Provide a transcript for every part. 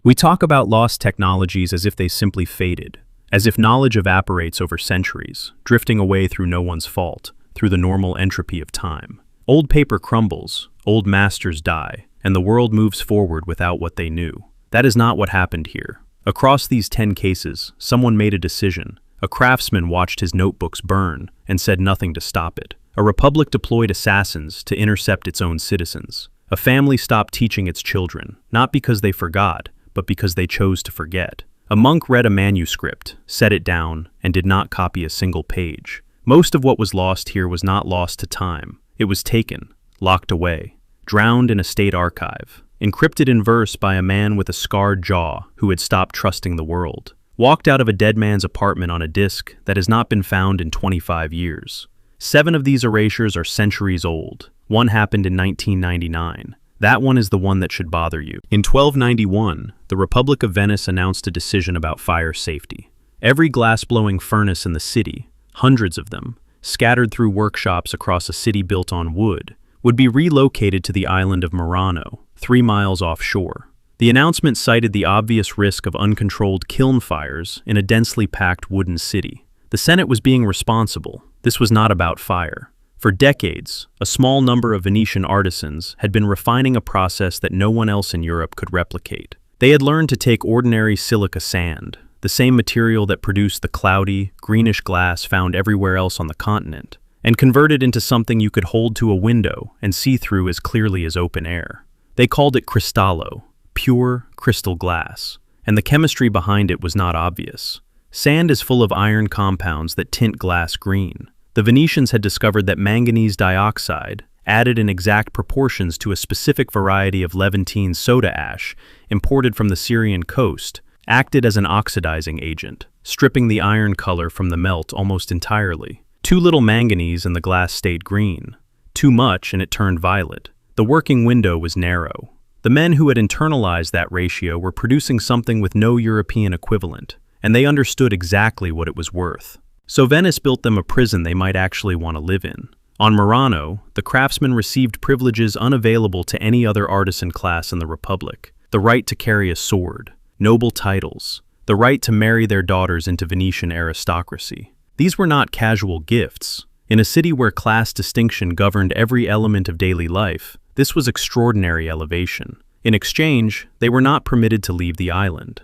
We talk about lost technologies as if they simply faded, as if knowledge evaporates over centuries, drifting away through no one's fault, through the normal entropy of time. Old paper crumbles, old masters die, and the world moves forward without what they knew. That is not what happened here. Across these 10 cases, someone made a decision. A craftsman watched his notebooks burn and said nothing to stop it. A republic deployed assassins to intercept its own citizens. A family stopped teaching its children, not because they forgot, but because they chose to forget. A monk read a manuscript, set it down, and did not copy a single page. Most of what was lost here was not lost to time. It was taken, locked away, drowned in a state archive, encrypted in verse by a man with a scarred jaw who had stopped trusting the world, walked out of a dead man's apartment on a disk that has not been found in 25 years. 7 of these erasures are centuries old. One happened in 1999. That one is the one that should bother you. In 1291, the Republic of Venice announced a decision about fire safety. Every glass-blowing furnace in the city, hundreds of them, scattered through workshops across a city built on wood, would be relocated to the island of Murano, 3 miles offshore. The announcement cited the obvious risk of uncontrolled kiln fires in a densely packed wooden city. The Senate was being responsible. This was not about fire. For decades, a small number of Venetian artisans had been refining a process that no one else in Europe could replicate. They had learned to take ordinary silica sand, the same material that produced the cloudy, greenish glass found everywhere else on the continent, and convert it into something you could hold to a window and see through as clearly as open air. They called it cristallo, pure crystal glass, and the chemistry behind it was not obvious. Sand is full of iron compounds that tint glass green. The Venetians had discovered that manganese dioxide, added in exact proportions to a specific variety of Levantine soda ash imported from the Syrian coast, acted as an oxidizing agent, stripping the iron color from the melt almost entirely. Too little manganese and the glass stayed green. Too much and it turned violet. The working window was narrow. The men who had internalized that ratio were producing something with no European equivalent, and they understood exactly what it was worth. So Venice built them a prison they might actually want to live in. On Murano, the craftsmen received privileges unavailable to any other artisan class in the Republic. The right to carry a sword, noble titles, the right to marry their daughters into Venetian aristocracy. These were not casual gifts. In a city where class distinction governed every element of daily life, this was extraordinary elevation. In exchange, they were not permitted to leave the island.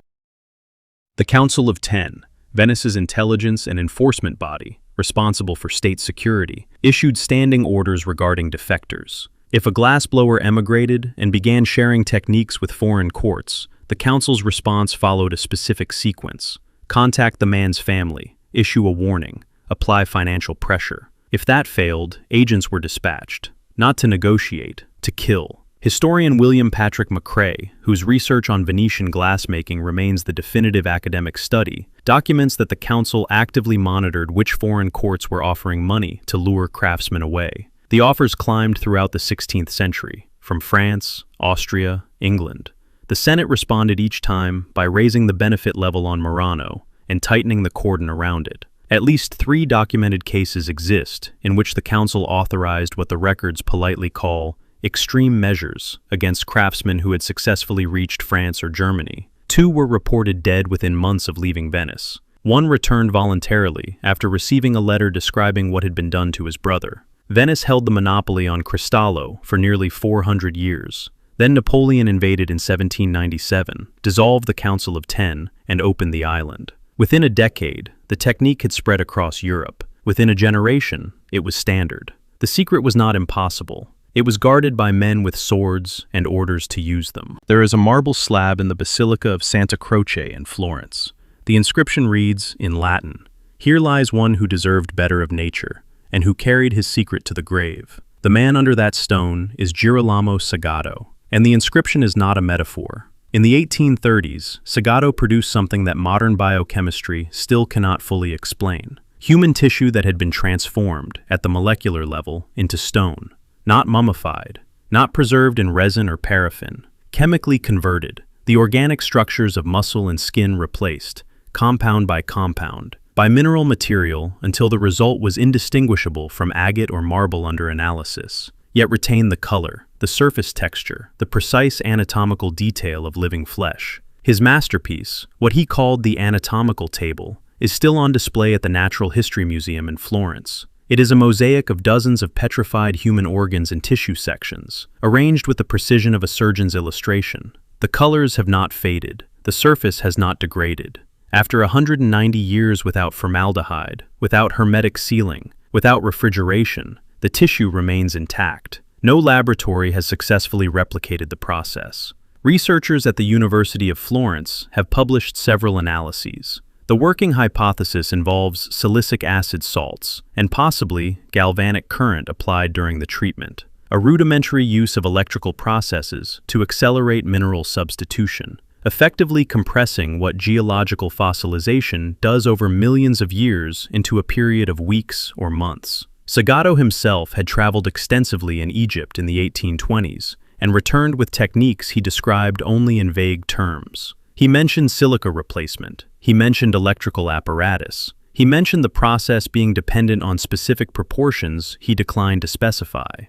The Council of 10, Venice's intelligence and enforcement body, responsible for state security, issued standing orders regarding defectors. If a glassblower emigrated and began sharing techniques with foreign courts, the council's response followed a specific sequence. Contact the man's family, issue a warning, apply financial pressure. If that failed, agents were dispatched, not to negotiate, to kill. Historian William Patrick McCrae, whose research on Venetian glassmaking remains the definitive academic study, documents that the council actively monitored which foreign courts were offering money to lure craftsmen away. The offers climbed throughout the 16th century, from France, Austria, England. The Senate responded each time by raising the benefit level on Murano and tightening the cordon around it. At least 3 documented cases exist in which the council authorized what the records politely call extreme measures against craftsmen who had successfully reached France or Germany. 2 were reported dead within months of leaving Venice. 1 returned voluntarily after receiving a letter describing what had been done to his brother. Venice held the monopoly on cristallo for nearly 400 years. Then Napoleon invaded in 1797, dissolved the Council of 10, and opened the island. Within a decade, the technique had spread across Europe. Within a generation, it was standard. The secret was not impossible. It was guarded by men with swords and orders to use them. There is a marble slab in the Basilica of Santa Croce in Florence. The inscription reads, in Latin, "Here lies one who deserved better of nature, and who carried his secret to the grave. The man under that stone is Girolamo Sagato." And the inscription is not a metaphor. In the 1830s, Sagato produced something that modern biochemistry still cannot fully explain. Human tissue that had been transformed, at the molecular level, into stone. Not mummified, not preserved in resin or paraffin, chemically converted, the organic structures of muscle and skin replaced, compound by compound, by mineral material until the result was indistinguishable from agate or marble under analysis, yet retained the color, the surface texture, the precise anatomical detail of living flesh. His masterpiece, what he called the anatomical table, is still on display at the Natural History Museum in Florence. It is a mosaic of dozens of petrified human organs and tissue sections, arranged with the precision of a surgeon's illustration. The colors have not faded. The surface has not degraded. After 190 years without formaldehyde, without hermetic sealing, without refrigeration, the tissue remains intact. No laboratory has successfully replicated the process. Researchers at the University of Florence have published several analyses. The working hypothesis involves silicic acid salts and possibly galvanic current applied during the treatment, a rudimentary use of electrical processes to accelerate mineral substitution, effectively compressing what geological fossilization does over millions of years into a period of weeks or months. Sagato himself had traveled extensively in Egypt in the 1820s and returned with techniques he described only in vague terms. He mentioned silica replacement. He mentioned electrical apparatus. He mentioned the process being dependent on specific proportions he declined to specify.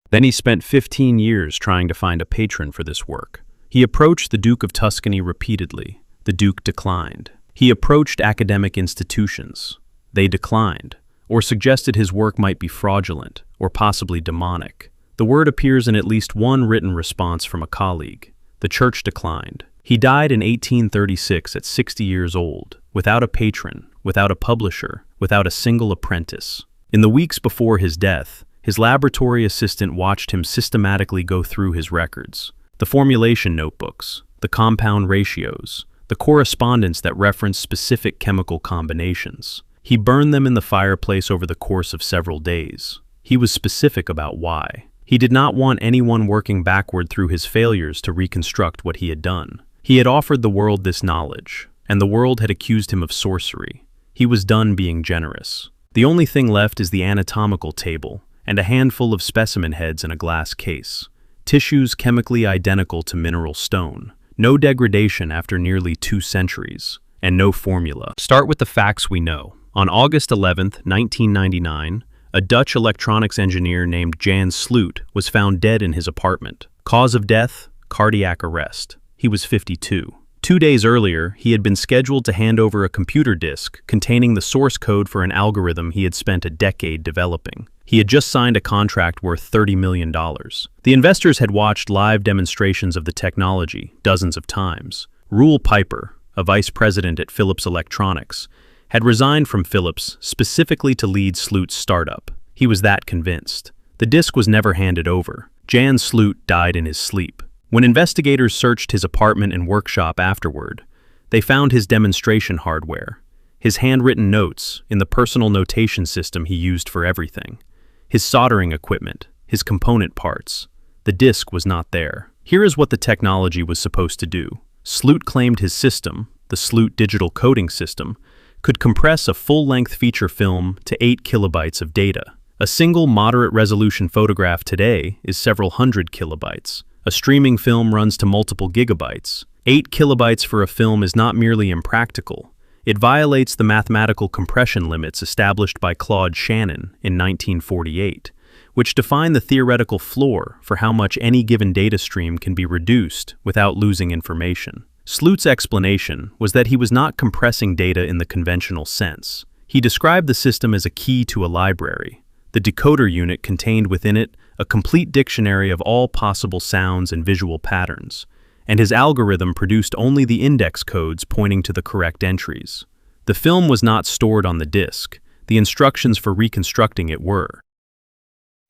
Then he spent 15 years trying to find a patron for this work. He approached the Duke of Tuscany repeatedly. The Duke declined. He approached academic institutions. They declined, or suggested his work might be fraudulent, or possibly demonic. The word appears in at least one written response from a colleague. The church declined. He died in 1836 at 60 years old, without a patron, without a publisher, without a single apprentice. In the weeks before his death, his laboratory assistant watched him systematically go through his records. The formulation notebooks, the compound ratios, the correspondence that referenced specific chemical combinations. He burned them in the fireplace over the course of several days. He was specific about why. He did not want anyone working backward through his failures to reconstruct what he had done. He had offered the world this knowledge, and the world had accused him of sorcery. He was done being generous. The only thing left is the anatomical table and a handful of specimen heads in a glass case. Tissues chemically identical to mineral stone. No degradation after nearly 2 centuries, and no formula. Start with the facts we know. On August 11, 1999, a Dutch electronics engineer named Jan Sloot was found dead in his apartment. Cause of death? Cardiac arrest. He was 52. 2 days earlier, he had been scheduled to hand over a computer disk containing the source code for an algorithm he had spent a decade developing. He had just signed a contract worth $30 million. The investors had watched live demonstrations of the technology dozens of times. Roel Piper, a vice president at Philips Electronics, had resigned from Philips specifically to lead Sloot's startup. He was that convinced. The disk was never handed over. Jan Sloot died in his sleep. When investigators searched his apartment and workshop afterward, they found his demonstration hardware, his handwritten notes in the personal notation system he used for everything, his soldering equipment, his component parts. The disk was not there. Here is what the technology was supposed to do. Sloot claimed his system, the Sloot digital coding system, could compress a full-length feature film to 8 kilobytes of data. A single moderate-resolution photograph today is several hundred kilobytes. A streaming film runs to multiple gigabytes. 8 kilobytes for a film is not merely impractical. It violates the mathematical compression limits established by Claude Shannon in 1948, which define the theoretical floor for how much any given data stream can be reduced without losing information. Sloot's explanation was that he was not compressing data in the conventional sense. He described the system as a key to a library. The decoder unit contained within it a complete dictionary of all possible sounds and visual patterns, and his algorithm produced only the index codes pointing to the correct entries. The film was not stored on the disk. The instructions for reconstructing it were.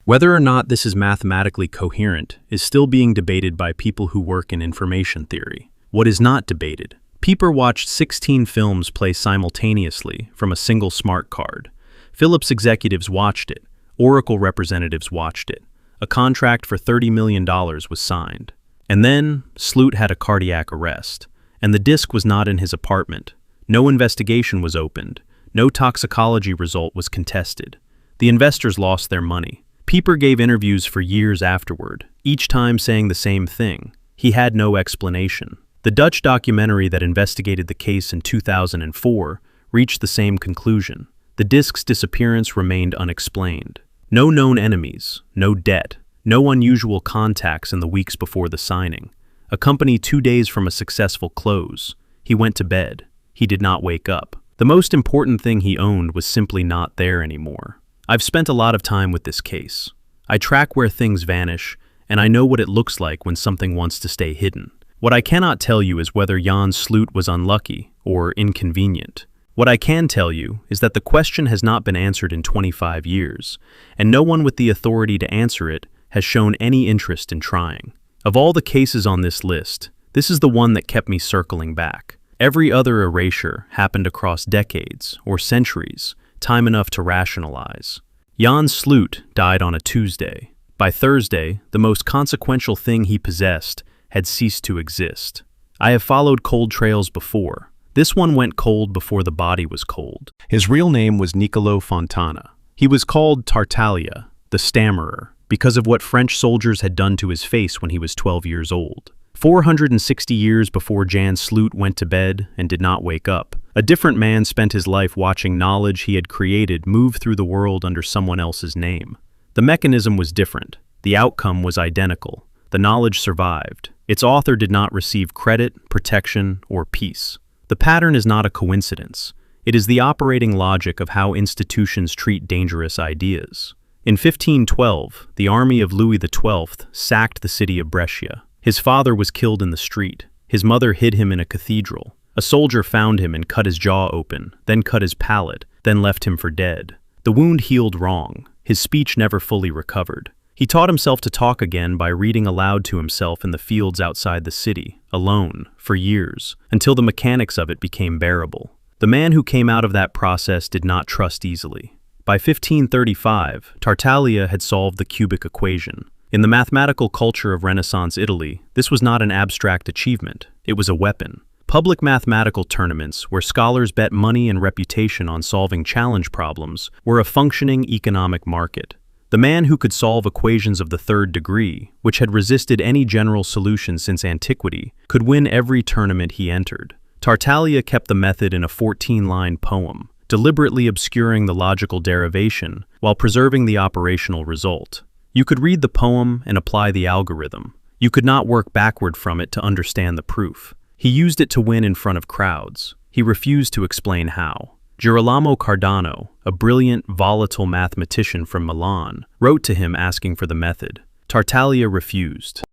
Whether or not this is mathematically coherent is still being debated by people who work in information theory. What is not debated? Piper watched 16 films play simultaneously from a single smart card. Philips executives watched it. Oracle representatives watched it. A contract for $30 million was signed. And then, Sloot had a cardiac arrest, and the disk was not in his apartment. No investigation was opened. No toxicology result was contested. The investors lost their money. Piper gave interviews for years afterward, each time saying the same thing. He had no explanation. The Dutch documentary that investigated the case in 2004 reached the same conclusion. The disk's disappearance remained unexplained. No known enemies, no debt, no unusual contacts in the weeks before the signing. a company 2 days from a successful close. He went to bed. He did not wake up. The most important thing he owned was simply not there anymore. I've spent a lot of time with this case. I track where things vanish, and I know what it looks like when something wants to stay hidden. What I cannot tell you is whether Jan Sloot was unlucky or inconvenient. What I can tell you is that the question has not been answered in 25 years, and no one with the authority to answer it has shown any interest in trying. Of all the cases on this list, this is the one that kept me circling back. Every other erasure happened across decades or centuries, time enough to rationalize. Jan Sloot died on a Tuesday. By Thursday, the most consequential thing he possessed had ceased to exist. I have followed cold trails before. This one went cold before the body was cold. His real name was Niccolo Fontana. He was called Tartaglia, the Stammerer, because of what French soldiers had done to his face when he was 12 years old. 460 years before Jan Sloot went to bed and did not wake up, a different man spent his life watching knowledge he had created move through the world under someone else's name. The mechanism was different. The outcome was identical. The knowledge survived. Its author did not receive credit, protection, or peace. The pattern is not a coincidence. It is the operating logic of how institutions treat dangerous ideas. In 1512, the army of Louis XII sacked the city of Brescia. His father was killed in the street. His mother hid him in a cathedral. A soldier found him and cut his jaw open, then cut his palate, then left him for dead. The wound healed wrong. His speech never fully recovered. He taught himself to talk again by reading aloud to himself in the fields outside the city, alone, for years, until the mechanics of it became bearable. The man who came out of that process did not trust easily. By 1535, Tartaglia had solved the cubic equation. In the mathematical culture of Renaissance Italy, this was not an abstract achievement, it was a weapon. Public mathematical tournaments, where scholars bet money and reputation on solving challenge problems, were a functioning economic market. The man who could solve equations of the third degree, which had resisted any general solution since antiquity, could win every tournament he entered. Tartaglia kept the method in a 14-line poem, deliberately obscuring the logical derivation while preserving the operational result. You could read the poem and apply the algorithm. You could not work backward from it to understand the proof. He used it to win in front of crowds. He refused to explain how. Girolamo Cardano, a brilliant, volatile mathematician from Milan, wrote to him asking for the method. Tartaglia refused.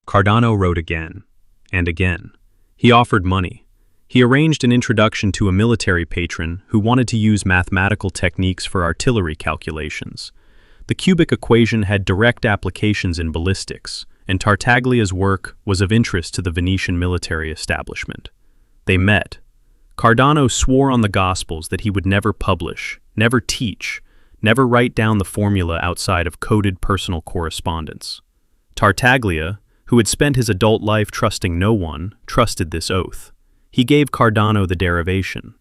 Cardano wrote again, and again. He offered money. He arranged an introduction to a military patron who wanted to use mathematical techniques for artillery calculations. The cubic equation had direct applications in ballistics, and Tartaglia's work was of interest to the Venetian military establishment. They met. Cardano swore on the Gospels that he would never publish, never teach, never write down the formula outside of coded personal correspondence. Tartaglia, who had spent his adult life trusting no one, trusted this oath. He gave Cardano the derivation.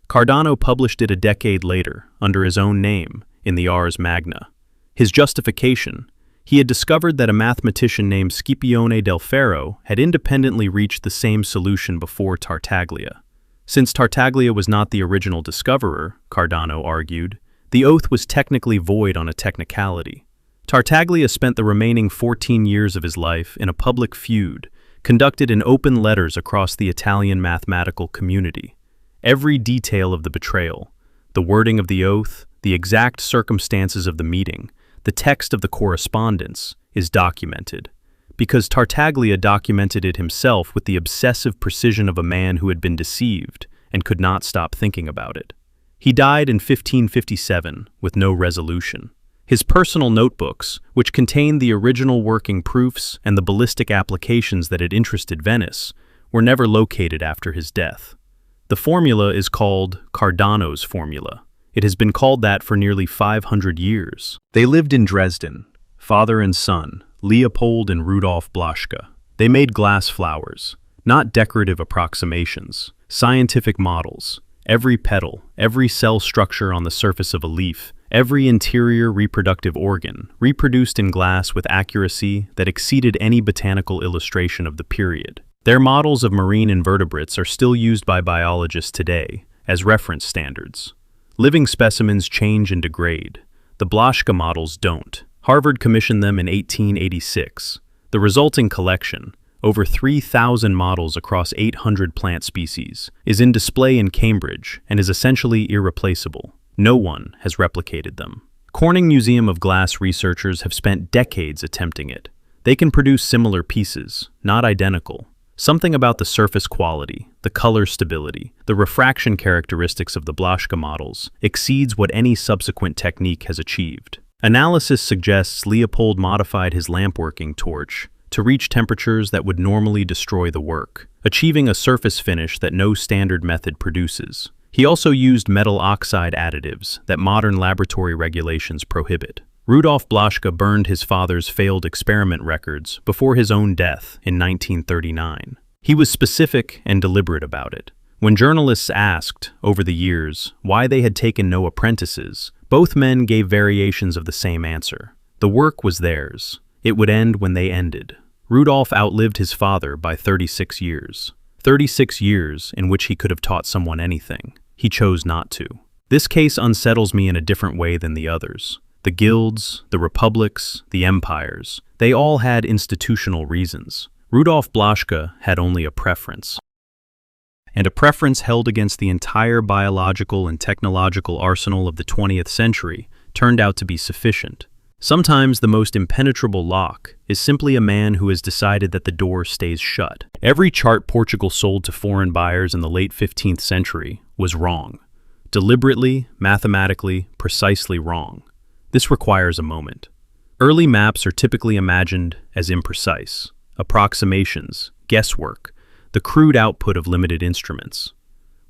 Cardano published it a decade later, under his own name, in the Ars Magna. His justification: he had discovered that a mathematician named Scipione del Ferro had independently reached the same solution before Tartaglia. Since Tartaglia was not the original discoverer, Cardano argued, the oath was technically void on a technicality. Tartaglia spent the remaining 14 years of his life in a public feud, conducted in open letters across the Italian mathematical community. Every detail of the betrayal, the wording of the oath, the exact circumstances of the meeting, the text of the correspondence, is documented. Because Tartaglia documented it himself with the obsessive precision of a man who had been deceived and could not stop thinking about it. He died in 1557 with no resolution. His personal notebooks, which contained the original working proofs and the ballistic applications that had interested Venice, were never located after his death. The formula is called Cardano's formula. It has been called that for nearly 500 years. They lived in Dresden, father and son, Leopold and Rudolf Blaschke. They made glass flowers, not decorative approximations, scientific models. Every petal, every cell structure on the surface of a leaf, every interior reproductive organ, reproduced in glass with accuracy that exceeded any botanical illustration of the period. Their models of marine invertebrates are still used by biologists today as reference standards. Living specimens change and degrade. The Blaschke models don't. Harvard commissioned them in 1886. The resulting collection, over 3,000 models across 800 plant species, is in display in Cambridge and is essentially irreplaceable. No one has replicated them. Corning Museum of Glass researchers have spent decades attempting it. They can produce similar pieces, not identical. Something about the surface quality, the color stability, the refraction characteristics of the Blaszka models exceeds what any subsequent technique has achieved. Analysis suggests Leopold modified his lampworking torch to reach temperatures that would normally destroy the work, achieving a surface finish that no standard method produces. He also used metal oxide additives that modern laboratory regulations prohibit. Rudolf Blaszka burned his father's failed experiment records before his own death in 1939. He was specific and deliberate about it. When journalists asked, over the years, why they had taken no apprentices, both men gave variations of the same answer. The work was theirs. It would end when they ended. Rudolf outlived his father by 36 years. 36 years in which he could have taught someone anything. He chose not to. This case unsettles me in a different way than the others. The guilds, the republics, the empires, they all had institutional reasons. Rudolf Blaszka had only a preference. And a preference held against the entire biological and technological arsenal of the 20th century turned out to be sufficient. Sometimes the most impenetrable lock is simply a man who has decided that the door stays shut. Every chart Portugal sold to foreign buyers in the late 15th century was wrong. Deliberately, mathematically, precisely wrong. This requires a moment. Early maps are typically imagined as imprecise, approximations, guesswork, the crude output of limited instruments.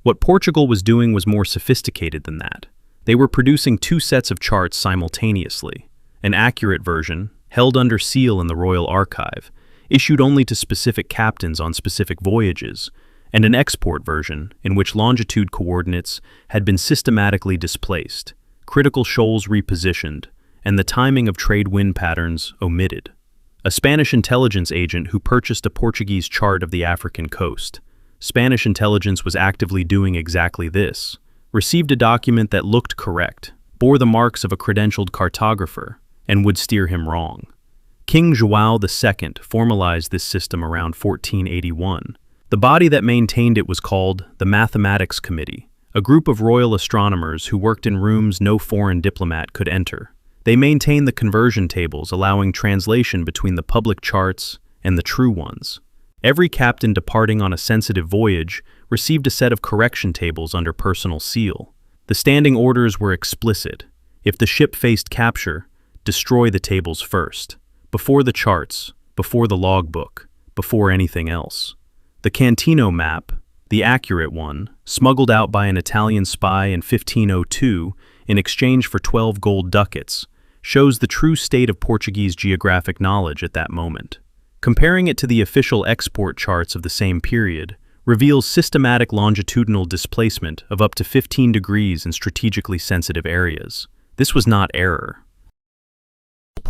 What Portugal was doing was more sophisticated than that. They were producing two sets of charts simultaneously, an accurate version, held under seal in the Royal Archive, issued only to specific captains on specific voyages, and an export version in which longitude coordinates had been systematically displaced, critical shoals repositioned, and the timing of trade wind patterns omitted. A Spanish intelligence agent who purchased a Portuguese chart of the African coast. Spanish intelligence was actively doing exactly this. Received a document that looked correct, bore the marks of a credentialed cartographer, and would steer him wrong. King João II formalized this system around 1481. The body that maintained it was called the Mathematics Committee, a group of royal astronomers who worked in rooms no foreign diplomat could enter. They maintained the conversion tables, allowing translation between the public charts and the true ones. Every captain departing on a sensitive voyage received a set of correction tables under personal seal. The standing orders were explicit. If the ship faced capture, destroy the tables first, before the charts, before the logbook, before anything else. The Cantino map, the accurate one, smuggled out by an Italian spy in 1502 in exchange for 12 gold ducats, shows the true state of Portuguese geographic knowledge at that moment. Comparing it to the official export charts of the same period, reveals systematic longitudinal displacement of up to 15 degrees in strategically sensitive areas. This was not error.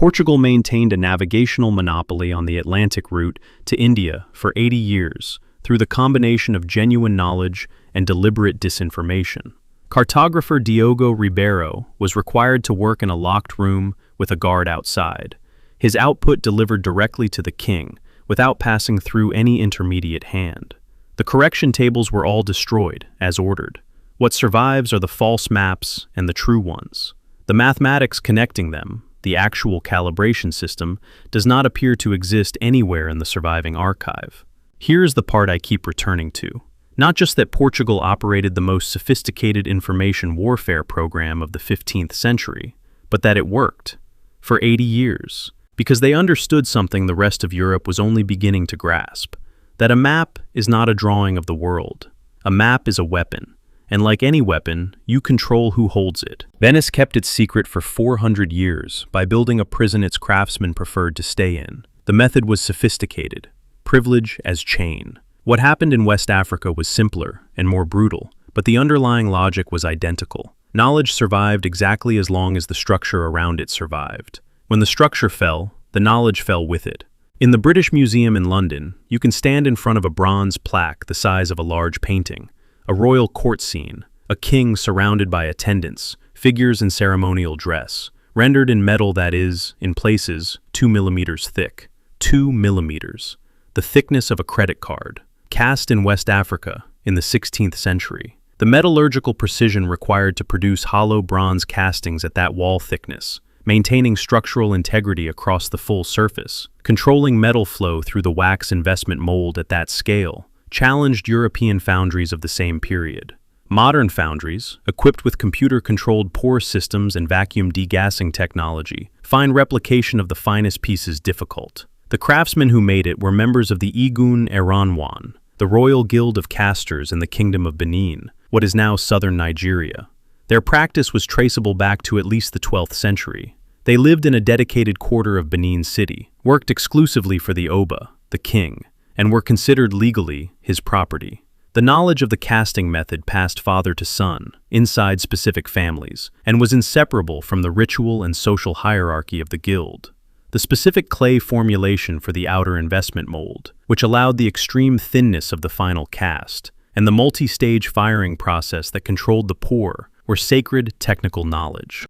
Portugal maintained a navigational monopoly on the Atlantic route to India for 80 years through the combination of genuine knowledge and deliberate disinformation. Cartographer Diogo Ribeiro was required to work in a locked room with a guard outside. His output delivered directly to the king, without passing through any intermediate hand. The correction tables were all destroyed, as ordered. What survives are the false maps and the true ones. The mathematics connecting them, the actual calibration system, does not appear to exist anywhere in the surviving archive. Here's the part I keep returning to. Not just that Portugal operated the most sophisticated information warfare program of the 15th century, but that it worked for 80 years, because they understood something the rest of Europe was only beginning to grasp, that a map is not a drawing of the world. A map is a weapon, and like any weapon, you control who holds it. Venice kept its secret for 400 years by building a prison its craftsmen preferred to stay in. The method was sophisticated, privilege as chain. What happened in West Africa was simpler and more brutal, but the underlying logic was identical. Knowledge survived exactly as long as the structure around it survived. When the structure fell, the knowledge fell with it. In the British Museum in London, you can stand in front of a bronze plaque the size of a large painting, a royal court scene, a king surrounded by attendants, figures in ceremonial dress, rendered in metal that is, in places, 2 millimeters thick. 2 millimeters. the thickness of a credit card. Cast in West Africa in the 16th century, the metallurgical precision required to produce hollow bronze castings at that wall thickness, maintaining structural integrity across the full surface, controlling metal flow through the wax investment mold at that scale, challenged European foundries of the same period. Modern foundries, equipped with computer-controlled pour systems and vacuum degassing technology, find replication of the finest pieces difficult. The craftsmen who made it were members of the Igun Eranwan, the royal guild of casters in the Kingdom of Benin, what is now southern Nigeria. Their practice was traceable back to at least the 12th century. They lived in a dedicated quarter of Benin City, worked exclusively for the Oba, the king, and were considered legally his property. The knowledge of the casting method passed father to son, inside specific families, and was inseparable from the ritual and social hierarchy of the guild. The specific clay formulation for the outer investment mold, which allowed the extreme thinness of the final cast, and the multi-stage firing process that controlled the pour, were sacred technical knowledge.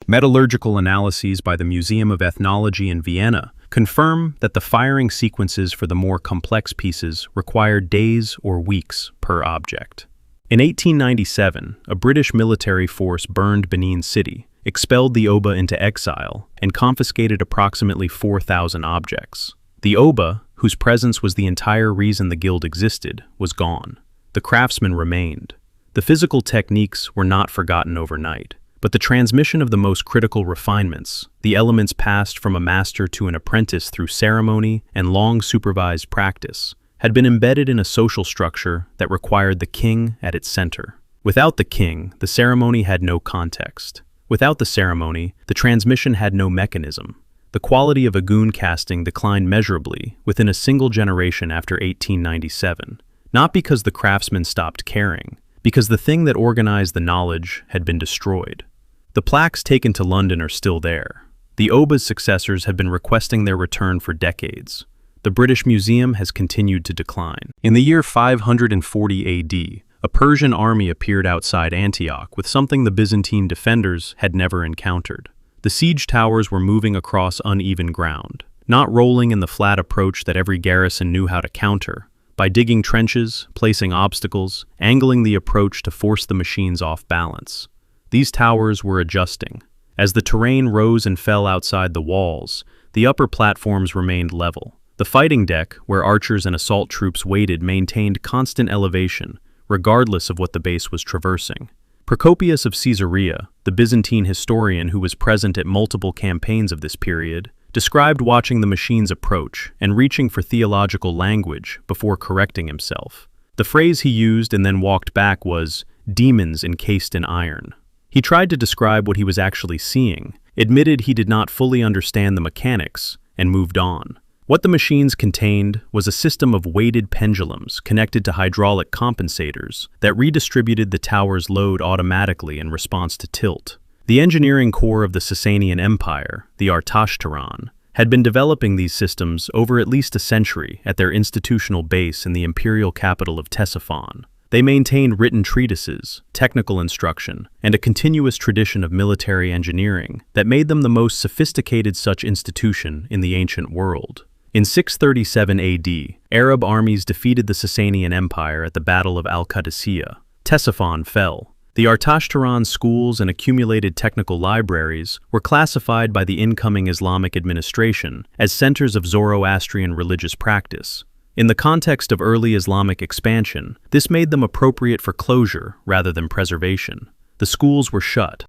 Metallurgical analyses by the Museum of Ethnology in Vienna confirm that the firing sequences for the more complex pieces required days or weeks per object. In 1897, a British military force burned Benin City, expelled the Oba into exile, and confiscated approximately 4,000 objects. The Oba, whose presence was the entire reason the guild existed, was gone. The craftsmen remained. The physical techniques were not forgotten overnight, but the transmission of the most critical refinements, the elements passed from a master to an apprentice through ceremony and long supervised practice, had been embedded in a social structure that required the king at its center. Without the king, the ceremony had no context. Without the ceremony, the transmission had no mechanism. The quality of Igun casting declined measurably within a single generation after 1897, not because the craftsmen stopped caring, because the thing that organized the knowledge had been destroyed. The plaques taken to London are still there. The Oba's successors have been requesting their return for decades. The British Museum has continued to decline. In the year 540 AD, a Persian army appeared outside Antioch with something the Byzantine defenders had never encountered. The siege towers were moving across uneven ground, not rolling in the flat approach that every garrison knew how to counter, by digging trenches, placing obstacles, angling the approach to force the machines off balance. These towers were adjusting. As the terrain rose and fell outside the walls, the upper platforms remained level. The fighting deck, where archers and assault troops waited, maintained constant elevation, regardless of what the base was traversing. Procopius of Caesarea, the Byzantine historian who was present at multiple campaigns of this period, described watching the machines approach and reaching for theological language before correcting himself. The phrase he used and then walked back was, "demons encased in iron." He tried to describe what he was actually seeing, admitted he did not fully understand the mechanics, and moved on. What the machines contained was a system of weighted pendulums connected to hydraulic compensators that redistributed the tower's load automatically in response to tilt. The engineering core of the Sasanian Empire, the Artaxerxes, had been developing these systems over at least a century at their institutional base in the imperial capital of Ctesiphon. They maintained written treatises, technical instruction, and a continuous tradition of military engineering that made them the most sophisticated such institution in the ancient world. In 637 AD, Arab armies defeated the Sasanian Empire at the Battle of Al-Qadisiyah. Ctesiphon fell. The Artaxerxes schools and accumulated technical libraries were classified by the incoming Islamic administration as centers of Zoroastrian religious practice. In the context of early Islamic expansion, this made them appropriate for closure rather than preservation. The schools were shut.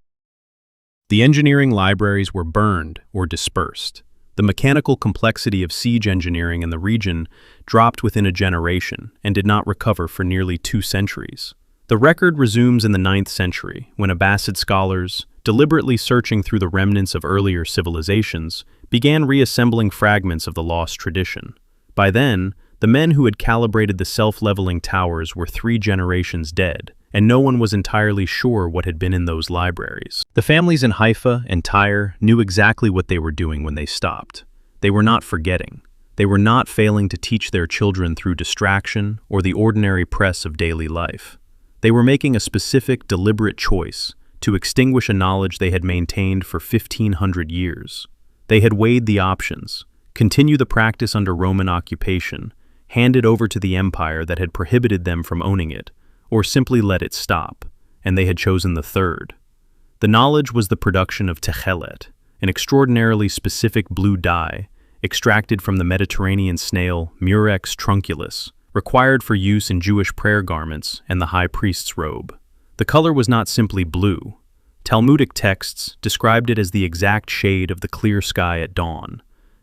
The engineering libraries were burned or dispersed. The mechanical complexity of siege engineering in the region dropped within a generation and did not recover for nearly 2 centuries. The record resumes in the 9th century, when Abbasid scholars, deliberately searching through the remnants of earlier civilizations, began reassembling fragments of the lost tradition. By then, the men who had calibrated the self-leveling towers were 3 generations dead, and no one was entirely sure what had been in those libraries. The families in Haifa and Tyre knew exactly what they were doing when they stopped. They were not forgetting. They were not failing to teach their children through distraction or the ordinary press of daily life. They were making a specific, deliberate choice to extinguish a knowledge they had maintained for 1,500 years. They had weighed the options, continue the practice under Roman occupation, hand it over to the empire that had prohibited them from owning it, or simply let it stop, and they had chosen the third. The knowledge was the production of techelet, an extraordinarily specific blue dye, extracted from the Mediterranean snail Murex trunculus, required for use in Jewish prayer garments and the high priest's robe. The color was not simply blue. Talmudic texts described it as the exact shade of the clear sky at dawn,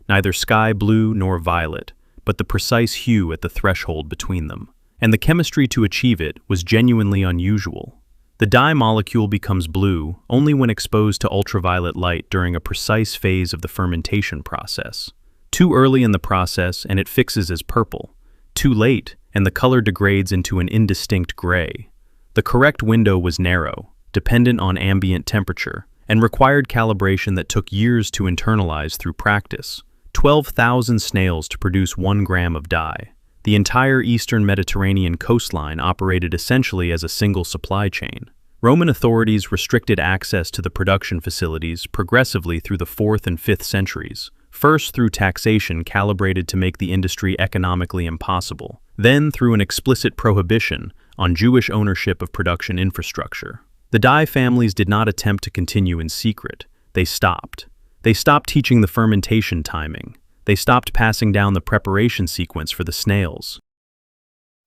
neither sky blue nor violet, but the precise hue at the threshold between them. And the chemistry to achieve it was genuinely unusual. The dye molecule becomes blue only when exposed to ultraviolet light during a precise phase of the fermentation process. Too early in the process and it fixes as purple. Too late and the color degrades into an indistinct gray. The correct window was narrow, dependent on ambient temperature, and required calibration that took years to internalize through practice. 12,000 snails to produce 1 gram of dye. The entire eastern Mediterranean coastline operated essentially as a single supply chain. Roman authorities restricted access to the production facilities progressively through the 4th and 5th centuries, first through taxation calibrated to make the industry economically impossible, then through an explicit prohibition on Jewish ownership of production infrastructure. The dye families did not attempt to continue in secret. They stopped. They stopped teaching the fermentation timing. They stopped passing down the preparation sequence for the snails.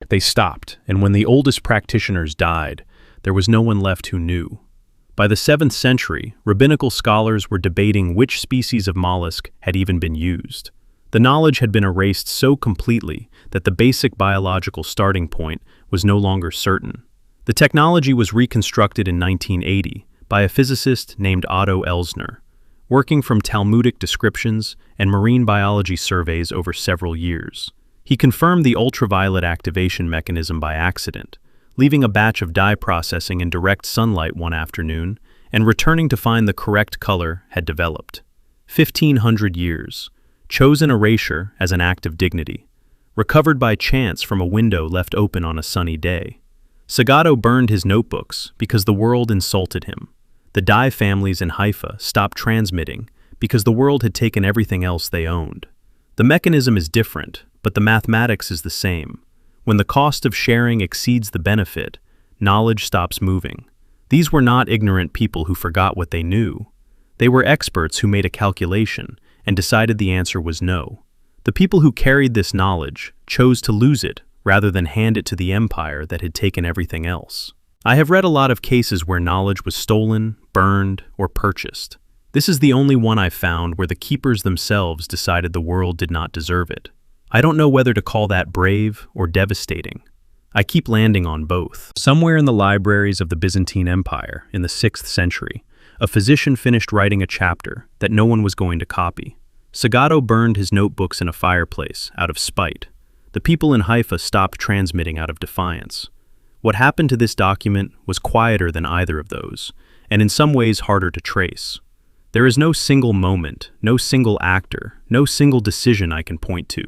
They stopped, and when the oldest practitioners died, there was no one left who knew. By the 7th century, rabbinical scholars were debating which species of mollusk had even been used. The knowledge had been erased so completely that the basic biological starting point was no longer certain. The technology was reconstructed in 1980 by a physicist named Otto Elsner, working from Talmudic descriptions and marine biology surveys over several years. He confirmed the ultraviolet activation mechanism by accident, leaving a batch of dye processing in direct sunlight one afternoon and returning to find the correct color had developed. 1,500 years. Chosen erasure as an act of dignity. Recovered by chance from a window left open on a sunny day. Sagato burned his notebooks because the world insulted him. The dye families in Haifa stopped transmitting because the world had taken everything else they owned. The mechanism is different, but the mathematics is the same. When the cost of sharing exceeds the benefit, knowledge stops moving. These were not ignorant people who forgot what they knew. They were experts who made a calculation and decided the answer was no. The people who carried this knowledge chose to lose it rather than hand it to the empire that had taken everything else. I have read a lot of cases where knowledge was stolen, burned, or purchased. This is the only one I've found where the keepers themselves decided the world did not deserve it. I don't know whether to call that brave or devastating. I keep landing on both. Somewhere in the libraries of the Byzantine Empire, in the 6th century, a physician finished writing a chapter that no one was going to copy. Sagato burned his notebooks in a fireplace out of spite. The people in Haifa stopped transmitting out of defiance. What happened to this document was quieter than either of those, and in some ways harder to trace. There is no single moment, no single actor, no single decision I can point to.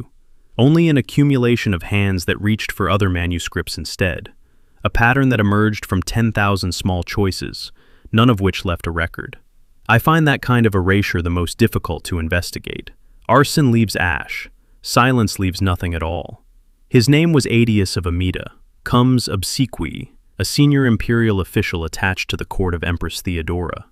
Only an accumulation of hands that reached for other manuscripts instead. A pattern that emerged from 10,000 small choices, none of which left a record. I find that kind of erasure the most difficult to investigate. Arson leaves ash. Silence leaves nothing at all. His name was Aetius of Amida. Comes obsequii, a senior imperial official attached to the court of Empress Theodora.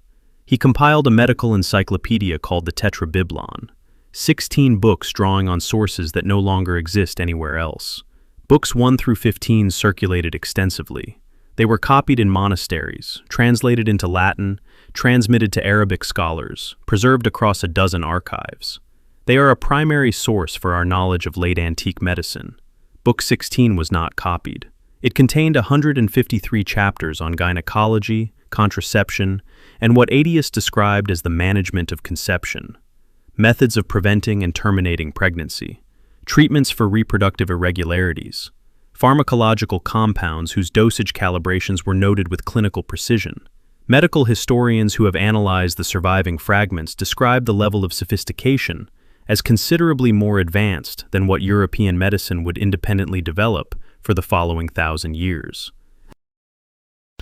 He compiled a medical encyclopedia called the Tetrabiblon, 16 books drawing on sources that no longer exist anywhere else. Books 1 through 15 circulated extensively. They were copied in monasteries, translated into Latin, transmitted to Arabic scholars, preserved across a dozen archives. They are a primary source for our knowledge of late antique medicine. Book 16 was not copied. It contained 153 chapters on gynecology, contraception, and what Aetius described as the management of conception, methods of preventing and terminating pregnancy, treatments for reproductive irregularities, pharmacological compounds whose dosage calibrations were noted with clinical precision. Medical historians who have analyzed the surviving fragments describe the level of sophistication as considerably more advanced than what European medicine would independently develop for the following 1,000 years.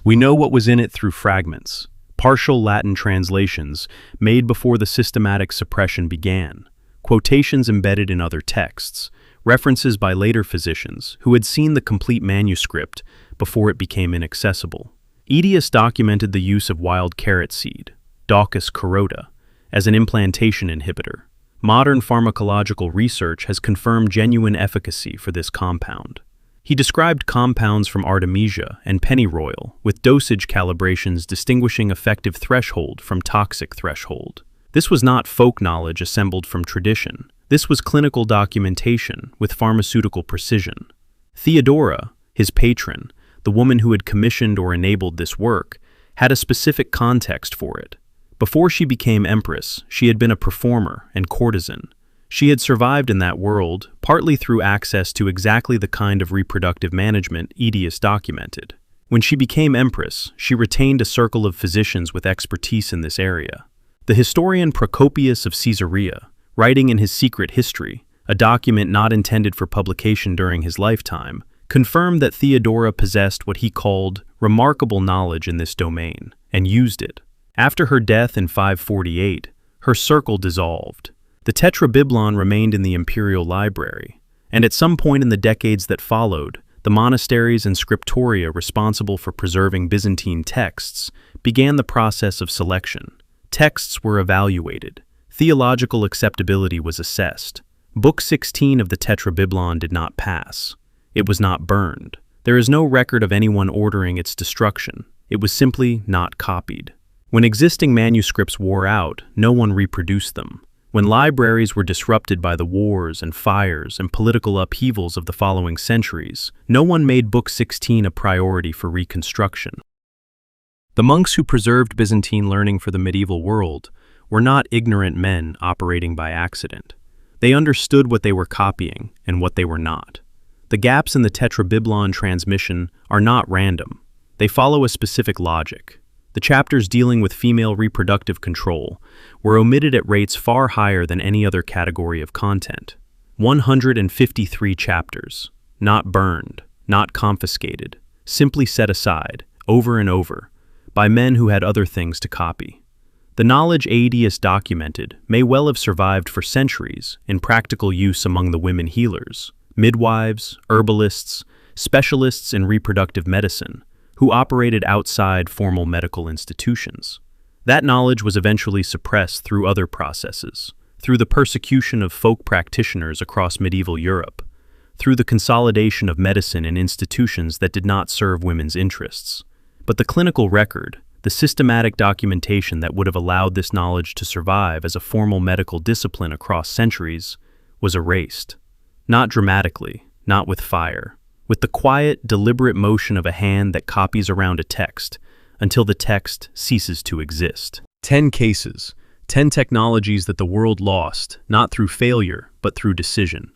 We know what was in it through fragments, partial Latin translations made before the systematic suppression began, quotations embedded in other texts, references by later physicians who had seen the complete manuscript before it became inaccessible. Aetius documented the use of wild carrot seed, Daucus carota, as an implantation inhibitor. Modern pharmacological research has confirmed genuine efficacy for this compound. He described compounds from artemisia and pennyroyal, with dosage calibrations distinguishing effective threshold from toxic threshold. This was not folk knowledge assembled from tradition. This was clinical documentation with pharmaceutical precision. Theodora, his patron, the woman who had commissioned or enabled this work, had a specific context for it. Before she became empress, she had been a performer and courtesan. She had survived in that world, partly through access to exactly the kind of reproductive management Aetius documented. When she became empress, she retained a circle of physicians with expertise in this area. The historian Procopius of Caesarea, writing in his Secret History, a document not intended for publication during his lifetime, confirmed that Theodora possessed what he called remarkable knowledge in this domain, and used it. After her death in 548, her circle dissolved. The Tetrabiblos remained in the imperial library, and at some point in the decades that followed, the monasteries and scriptoria responsible for preserving Byzantine texts began the process of selection. Texts were evaluated. Theological acceptability was assessed. Book 16 of the Tetrabiblos did not pass. It was not burned. There is no record of anyone ordering its destruction. It was simply not copied. When existing manuscripts wore out, no one reproduced them. When libraries were disrupted by the wars and fires and political upheavals of the following centuries, no one made Book 16 a priority for reconstruction. The monks who preserved Byzantine learning for the medieval world were not ignorant men operating by accident. They understood what they were copying and what they were not. The gaps in the Tetrabiblos transmission are not random. They follow a specific logic. The chapters dealing with female reproductive control were omitted at rates far higher than any other category of content. 153 chapters, not burned, not confiscated, simply set aside, over and over, by men who had other things to copy. The knowledge Aetius documented may well have survived for centuries in practical use among the women healers, midwives, herbalists, specialists in reproductive medicine, who operated outside formal medical institutions. That knowledge was eventually suppressed through other processes, through the persecution of folk practitioners across medieval Europe, through the consolidation of medicine in institutions that did not serve women's interests. But the clinical record, the systematic documentation that would have allowed this knowledge to survive as a formal medical discipline across centuries, was erased. Not dramatically, not with fire. With the quiet, deliberate motion of a hand that copies around a text until the text ceases to exist. 10 cases, 10 technologies that the world lost, not through failure, but through decision.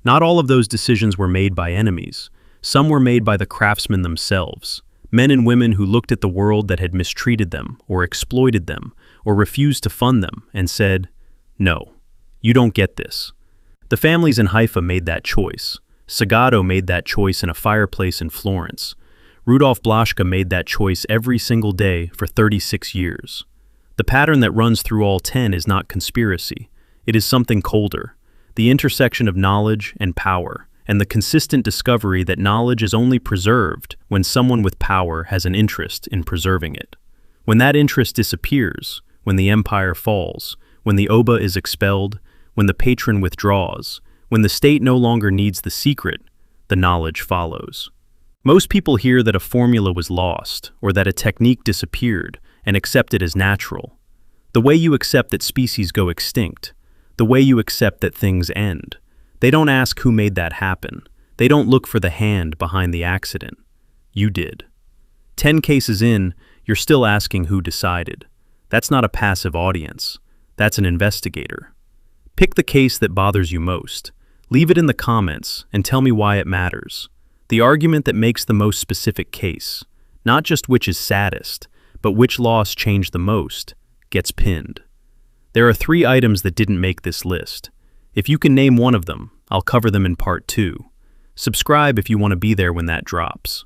Not all of those decisions were made by enemies. Some were made by the craftsmen themselves, men and women who looked at the world that had mistreated them, or exploited them, or refused to fund them, and said, "No, you don't get this." The families in Haifa made that choice. Sagato made that choice in a fireplace in Florence. Rudolf Blaschka made that choice every single day for 36 years. The pattern that runs through all 10 is not conspiracy. It is something colder, the intersection of knowledge and power, and the consistent discovery that knowledge is only preserved when someone with power has an interest in preserving it. When that interest disappears, when the empire falls, when the Oba is expelled, when the patron withdraws, when the state no longer needs the secret, the knowledge follows. Most people hear that a formula was lost or that a technique disappeared and accept it as natural. The way you accept that species go extinct, the way you accept that things end. They don't ask who made that happen. They don't look for the hand behind the accident. You did. 10 cases in, you're still asking who decided. That's not a passive audience. That's an investigator. Pick the case that bothers you most. Leave it in the comments and tell me why it matters. The argument that makes the most specific case, not just which is saddest, but which loss changed the most, gets pinned. There are 3 items that didn't make this list. If you can name one of them, I'll cover them in part 2. Subscribe if you want to be there when that drops.